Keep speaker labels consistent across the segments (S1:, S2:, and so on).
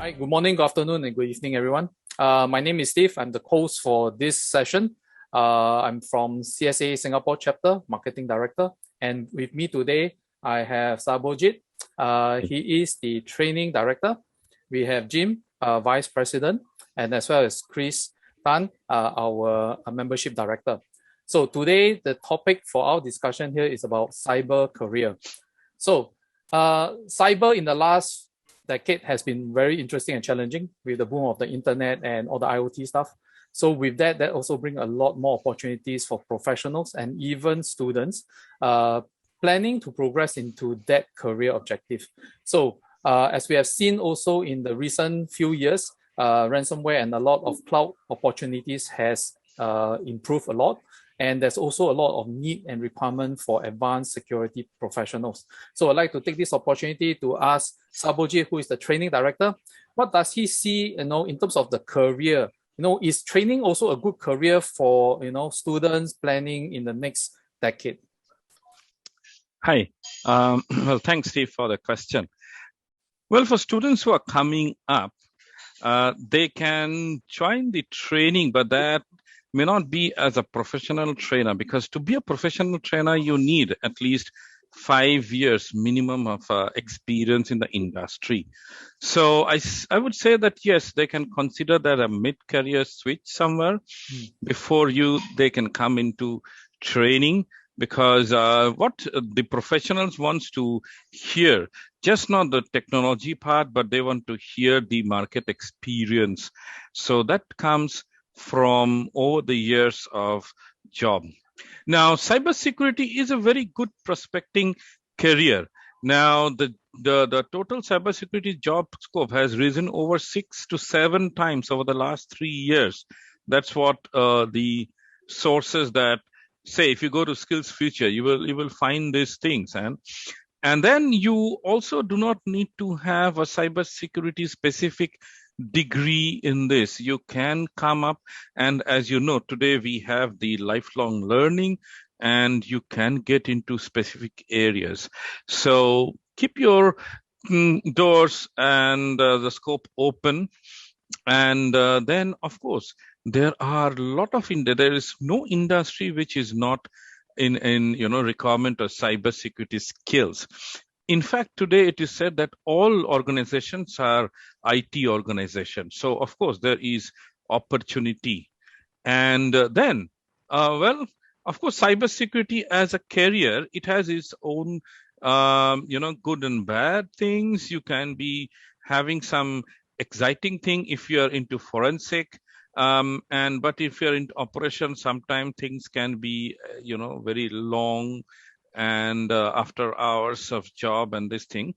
S1: Hi, good morning, good afternoon, and good evening, everyone. My name is Steve. I'm the host for this session. I'm from CSA Singapore Chapter, Marketing Director. And with me today, I have Sabojit. He is the Training Director. We have Jim, Vice President, and as well as Chris Tan, our Membership Director. So today, the topic for our discussion here is about cyber career. So cyber in the last decade has been very interesting and challenging with the boom of the internet and all the IoT stuff. So with that also brings a lot more opportunities for professionals and even students planning to progress into that career objective. So as we have seen also in the recent few years, ransomware and a lot of cloud opportunities has improved a lot. And there's also a lot of need and requirement for advanced security professionals. So I'd like to take this opportunity to ask Sabojit, who is the training director, what does he see, in terms of the career? Is training also a good career for, students planning in the next decade?
S2: Hi. Well, thanks, Steve, for the question. Well, for students who are coming up, they can join the training, but that may not be as a professional trainer, because to be a professional trainer, you need at least 5 years minimum of experience in the industry. So I would say that, yes, they can consider that a mid-career switch somewhere before they can come into training, because what the professionals wants to hear, just not the technology part, but they want to hear the market experience. So that comes from over the years of job. Now, cybersecurity is a very good prospecting career. Now, the total cybersecurity job scope has risen over 6 to 7 times over the last 3 years. That's what the sources that say, if you go to Skills Future, you will find these things. And then you also do not need to have a cybersecurity specific degree in this. You can come up, and as you know, today we have the lifelong learning, and you can get into specific areas. So keep your doors and the scope open. And then, of course, there are a lot of there is no industry which is not in requirement of cybersecurity skills. In fact, today it is said that all organizations are IT organizations. So, of course, there is opportunity. And then, well, of course, cybersecurity as a career, it has its own, good and bad things. You can be having some exciting thing if you are into forensic. But if you're into operations, sometimes things can be, very long and after hours of job and this thing.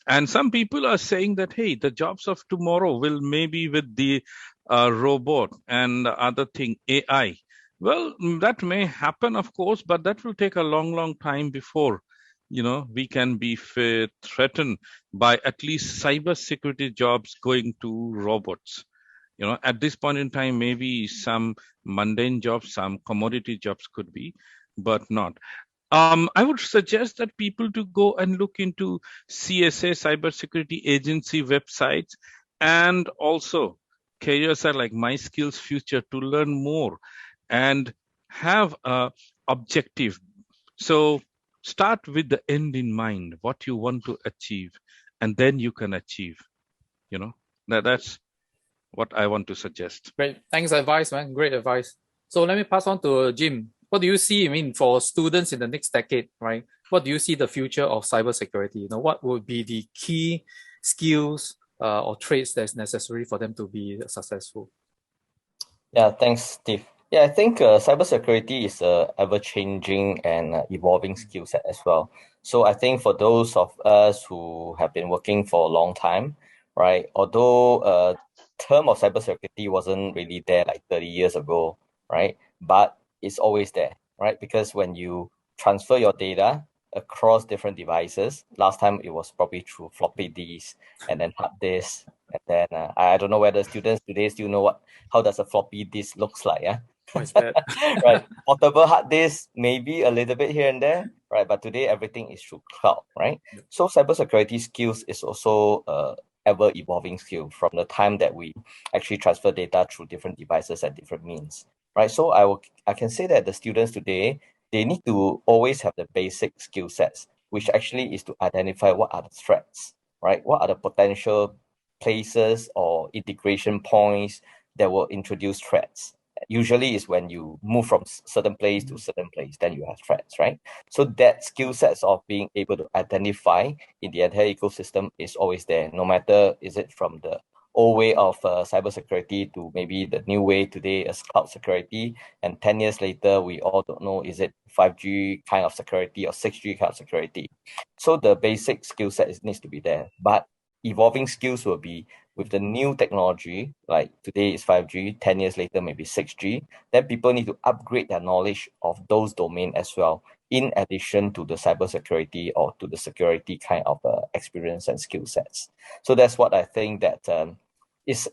S2: And some people are saying that, hey, the jobs of tomorrow will maybe with the robot and other thing, AI. Well, that may happen, of course, but that will take a long time before, we can be threatened by at least cybersecurity jobs going to robots. At this point in time, maybe some mundane jobs, some commodity jobs could be, but not. I would suggest that people to go and look into CSA, Cybersecurity Agency websites, and also careers are like My Skills Future to learn more and have a objective. So start with the end in mind, what you want to achieve, and then you can achieve. That's what I want to suggest.
S1: Great. Thanks, advice, man. Great advice. So let me pass on to Jim. What do you see, for students in the next decade, right? What do you see the future of cybersecurity? What would be the key skills or traits that's necessary for them to be successful?
S3: Yeah, thanks, Steve. Yeah, I think cybersecurity is a ever-changing and evolving skill set as well. So I think for those of us who have been working for a long time, right, although term of cybersecurity wasn't really there like 30 years ago, right, but it's always there, right? Because when you transfer your data across different devices, last time it was probably through floppy disks and then hard disks. And then I don't know whether students today still know how does a floppy disk looks like, yeah? Right. Portable hard disk, maybe a little bit here and there, right? But today everything is through cloud, right? So cybersecurity skills is also ever-evolving skill from the time that we actually transfer data through different devices at different means, right? So I can say that the students today, they need to always have the basic skill sets, which actually is to identify what are the threats, right? What are the potential places or integration points that will introduce threats. Usually is when you move from certain place to certain place, then you have threats, right? So that skill sets of being able to identify in the entire ecosystem is always there, no matter is it from the old way of cybersecurity to maybe the new way today as cloud security, and 10 years later, we all don't know, is it 5G kind of security or 6G kind of security? So the basic skill set needs to be there, but evolving skills will be with the new technology, like today is 5G, 10 years later, maybe 6G, then people need to upgrade their knowledge of those domains as well, in addition to the cybersecurity or to the security kind of experience and skill sets. So that's what I think that it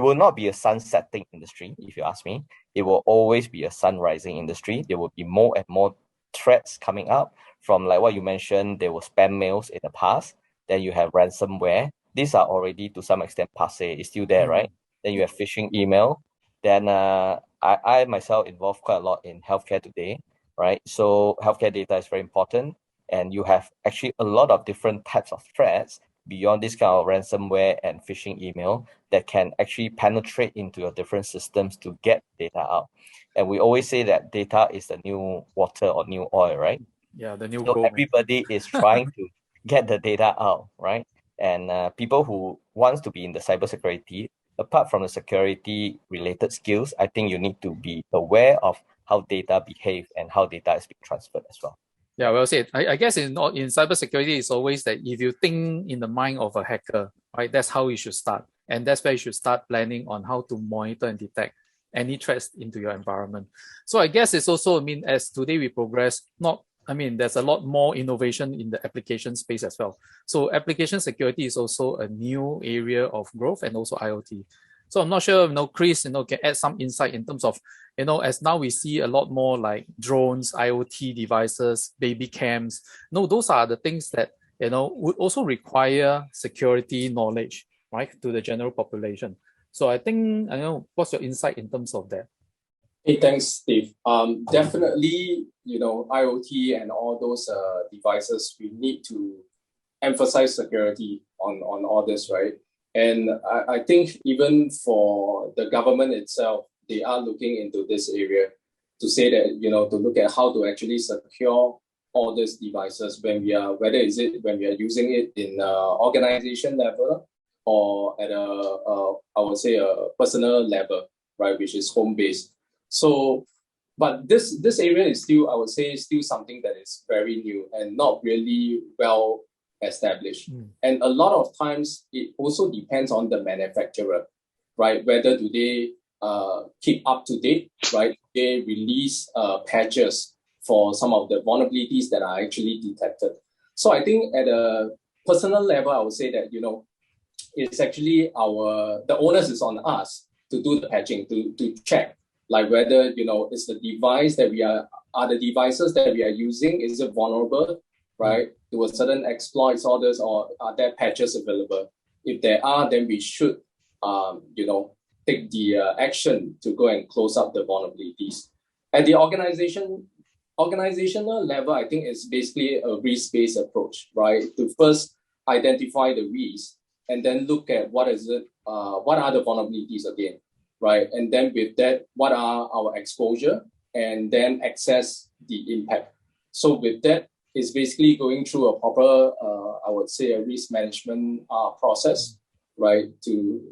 S3: will not be a sunsetting industry, if you ask me. It will always be a sun-rising industry. There will be more and more threats coming up from, like what you mentioned, there were spam mails in the past. Then you have ransomware. These are already to some extent passé. It's still there, right? Then you have phishing email. Then I myself involved quite a lot in healthcare today, right? So healthcare data is very important, and you have actually a lot of different types of threats beyond this kind of ransomware and phishing email that can actually penetrate into your different systems to get data out. And we always say that data is the new water or new oil, right?
S1: Yeah, the new
S3: So
S1: gold.
S3: everybody is trying to get the data out, right? And people who wants to be in the cybersecurity, apart from the security related skills, I think you need to be aware of how data behave and how data is being transferred as well.
S1: Yeah, well said. I guess in cybersecurity, it's always that if you think in the mind of a hacker, right, that's how you should start. And that's where you should start planning on how to monitor and detect any threats into your environment. So I guess it's also, as today we progress, there's a lot more innovation in the application space as well. So application security is also a new area of growth, and also IoT. So I'm not sure, Chris, can add some insight in terms of, as now we see a lot more like drones, IoT devices, baby cams. Those are the things that, would also require security knowledge, right, to the general population. So I think, what's your insight in terms of that?
S4: Hey, thanks, Steve. Definitely, IoT and all those devices, we need to emphasize security on all this, right? And I think even for the government itself, they are looking into this area to say that, to look at how to actually secure all these devices when we are using it in organization level or at I would say a personal level, right, which is home-based. So, but this area is still, I would say, still something that is very new and not really well established. And a lot of times it also depends on the manufacturer, right? Whether do they keep up to date, right? They release patches for some of the vulnerabilities that are actually detected. So I think at a personal level, I would say that, it's actually the onus is on us to do the patching, to check, like whether, is the device that the devices that we are using, is it vulnerable, right, to a certain exploits orders, or are there patches available? If there are, then we should, take the action to go and close up the vulnerabilities. At the organizational level, I think it's basically a risk-based approach, right? To first identify the risk and then look at what are the vulnerabilities again, right? And then with that, what are our exposure, and then assess the impact. So with that, it's basically going through a proper, I would say, a risk management process, right, to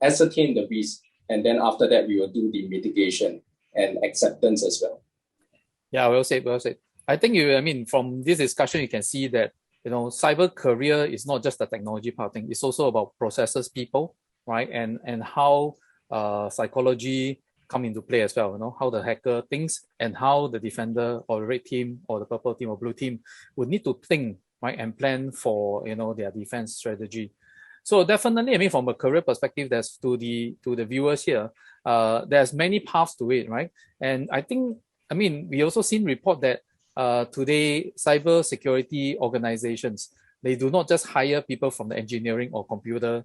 S4: ascertain the risk. And then after that, we will do the mitigation and acceptance as well.
S1: Yeah, well said. I think from this discussion, you can see that, cyber career is not just the technology part thing. It's also about processes, people, right? And how psychology come into play as well, how the hacker thinks and how the defender or the red team or the purple team or blue team would need to think, right, and plan for, their defense strategy. So definitely, from a career perspective, there's to the viewers here, there's many paths to it, right? And I think, we also seen report that today cyber security organizations, they do not just hire people from the engineering or computer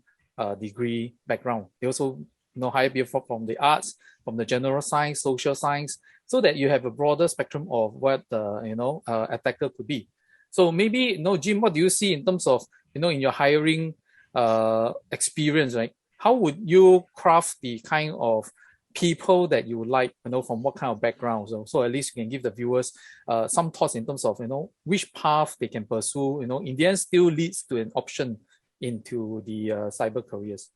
S1: degree background. They also hire people from the arts, from the general science, social science, so that you have a broader spectrum of what the attacker could be. So maybe, Jim, what do you see in terms of in your hiring experience, right? How would you craft the kind of people that you would like, from what kind of background? So at least you can give the viewers some thoughts in terms of, which path they can pursue, in the end still leads to an option into the cyber careers.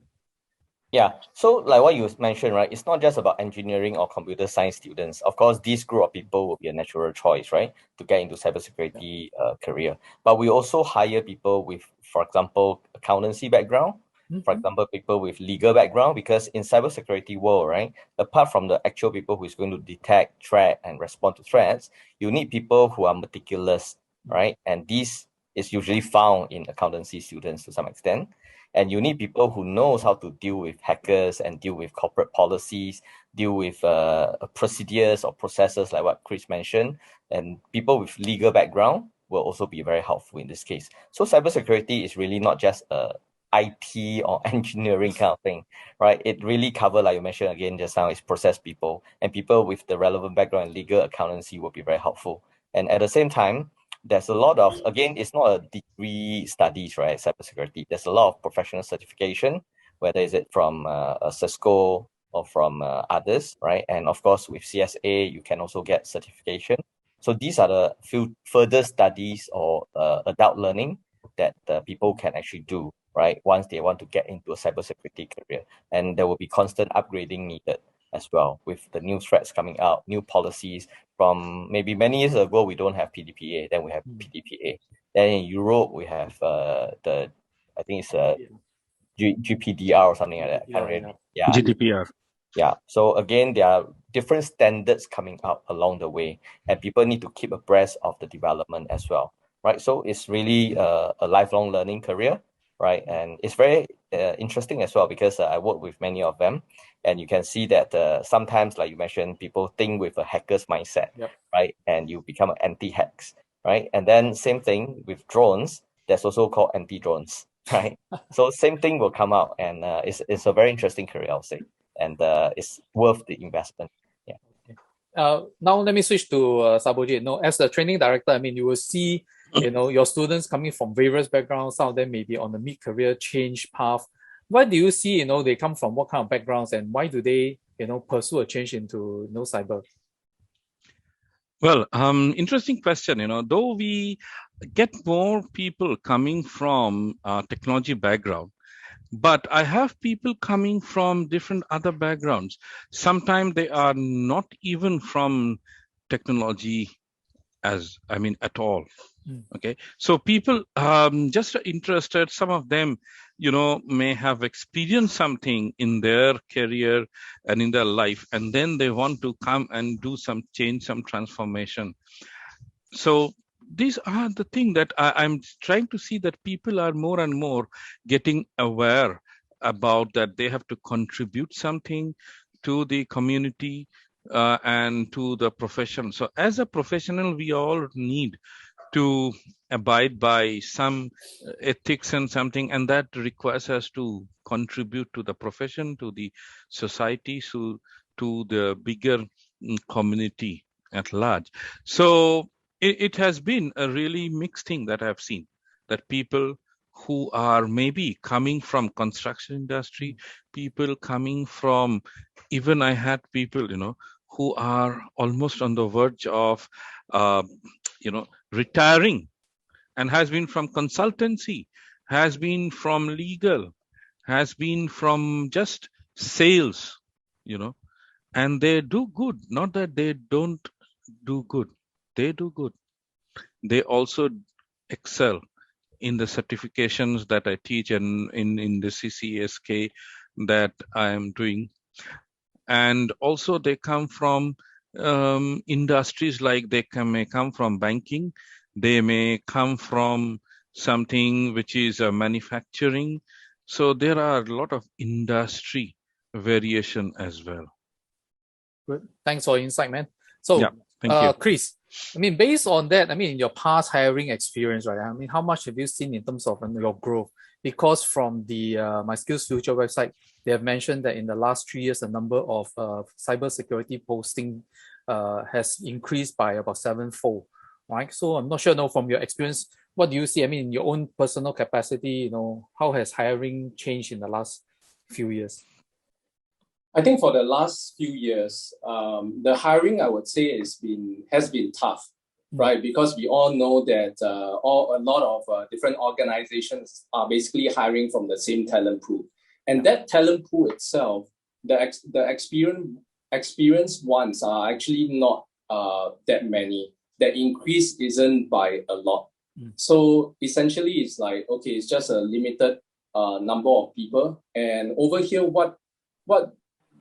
S3: Yeah, so like what you mentioned, right? It's not just about engineering or computer science students. Of course, this group of people will be a natural choice, right, to get into cybersecurity career. But we also hire people with, for example, accountancy background, for example, people with legal background, because in cybersecurity world, right, apart from the actual people who is going to detect, track, and respond to threats, you need people who are meticulous, right? And this is usually found in accountancy students to some extent. And you need people who knows how to deal with hackers and deal with corporate policies, deal with procedures or processes like what Chris mentioned. And people with legal background will also be very helpful in this case. So cybersecurity is really not just a IT or engineering kind of thing, right? It really covers, like you mentioned again just now, is process people, and people with the relevant background in legal accountancy will be very helpful. And at the same time, there's a lot of, again, it's not a degree studies, right? Cybersecurity. There's a lot of professional certification, whether is it from Cisco or from others, right? And of course, with CSA, you can also get certification. So these are the few further studies or adult learning that people can actually do, right? Once they want to get into a cybersecurity career. And there will be constant upgrading needed as well with the new threats coming out, new policies. From maybe many years ago, we don't have PDPA, then we have PDPA. Then in Europe, we have I think it's GPDR or something like that. Can't really, yeah.
S2: GDPR.
S3: Yeah. So again, there are different standards coming out along the way, and people need to keep abreast of the development as well, right? So it's really a lifelong learning career, right? And it's very interesting as well because I work with many of them, and you can see that sometimes, like you mentioned, people think with a hacker's mindset, right? And you become an anti-hacks, right? And then same thing with drones. There's also called anti-drones, right? So same thing will come out, and it's a very interesting career, I'll say, and it's worth the investment. Yeah.
S1: Now let me switch to Sabojit. As a training director, I mean, you will see, your students coming from various backgrounds. Some of them may be on the mid-career change path. Why do you see, they come from what kind of backgrounds, and why do they, pursue a change into, cyber?
S2: Well, interesting question. Though we get more people coming from technology background, but I have people coming from different other backgrounds. Sometimes they are not even from technology at all. Okay. So people just interested, some of them, may have experienced something in their career and in their life, and then they want to come and do some change, some transformation. So these are the things that I'm trying to see, that people are more and more getting aware about, that they have to contribute something to the community and to the profession. So as a professional, we all need to abide by some ethics and something, and that requires us to contribute to the profession, to the society, to the bigger community at large. So it has been a really mixed thing that I've seen, that people who are maybe coming from construction industry, people coming from, even I had people, who are almost on the verge of, retiring, and has been from consultancy, has been from legal, has been from just sales, and they do good. Not that they don't do good. They do good. They also excel in the certifications that I teach and in the CCSK that I am doing. And also they come from industries, like they may come from banking, they may come from something which is manufacturing. So there are a lot of industry variation as well.
S1: Good. Thanks for your insight, man. So,
S2: yeah, thank you.
S1: Chris, I mean, based on that, I mean, in your past hiring experience, right? I mean, how much have you seen in terms of your growth? Because from the My Skills Future website, they have mentioned that in the last 3 years, the number of cybersecurity posting has increased by about 7-fold, right? So I'm not sure, from your experience, what do you see? I mean, in your own personal capacity, how has hiring changed in the last few years?
S4: I think for the last few years, the hiring, I would say, has been tough, right? Because we all know that a lot of different organizations are basically hiring from the same talent pool, and that talent pool itself, the experienced ones are actually not that many. The increase isn't by a lot. So essentially, it's like, okay, it's just a limited number of people, and over here, what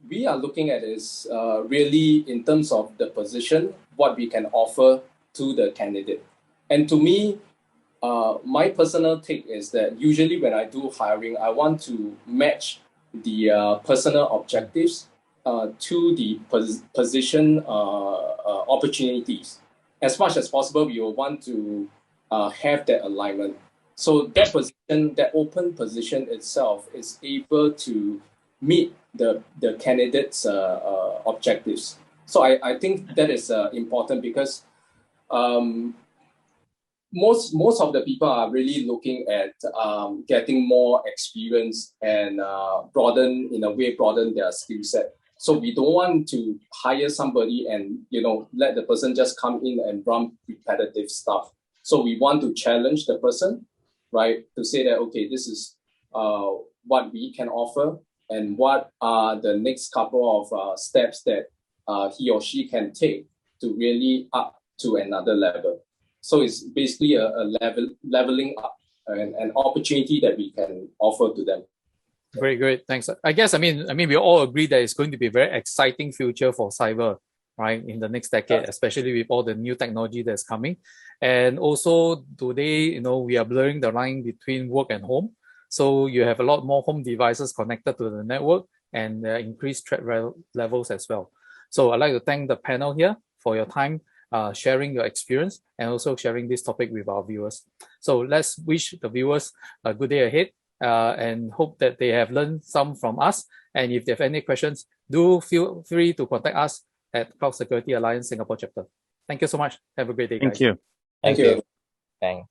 S4: we are looking at is really in terms of the position, what we can offer to the candidate. And to me, my personal take is that usually when I do hiring, I want to match the personal objectives to the position opportunities. As much as possible, we will want to have that alignment. So that position, that open position itself is able to meet the candidate's objectives. So I think that is important because most of the people are really looking at getting more experience and broaden their skill set. So we don't want to hire somebody and let the person just come in and run repetitive stuff. So we want to challenge the person, right? To say that, okay, this is what we can offer, and what are the next couple of steps that he or she can take to really up to another level. So it's basically a leveling up, an opportunity that we can offer to them.
S1: Great, thanks. I guess, I mean, we all agree that it's going to be a very exciting future for cyber, right, in the next decade, especially with all the new technology that's coming. And also today, we are blurring the line between work and home. So you have a lot more home devices connected to the network and increased threat levels as well. So I'd like to thank the panel here for your time, sharing your experience, and also sharing this topic with our viewers. So let's wish the viewers a good day ahead, and hope that they have learned some from us. And if they have any questions, do feel free to contact us at Cloud Security Alliance Singapore chapter. Thank you so much. Have a great day, guys.
S2: Thank you.
S3: Thank you. Thanks.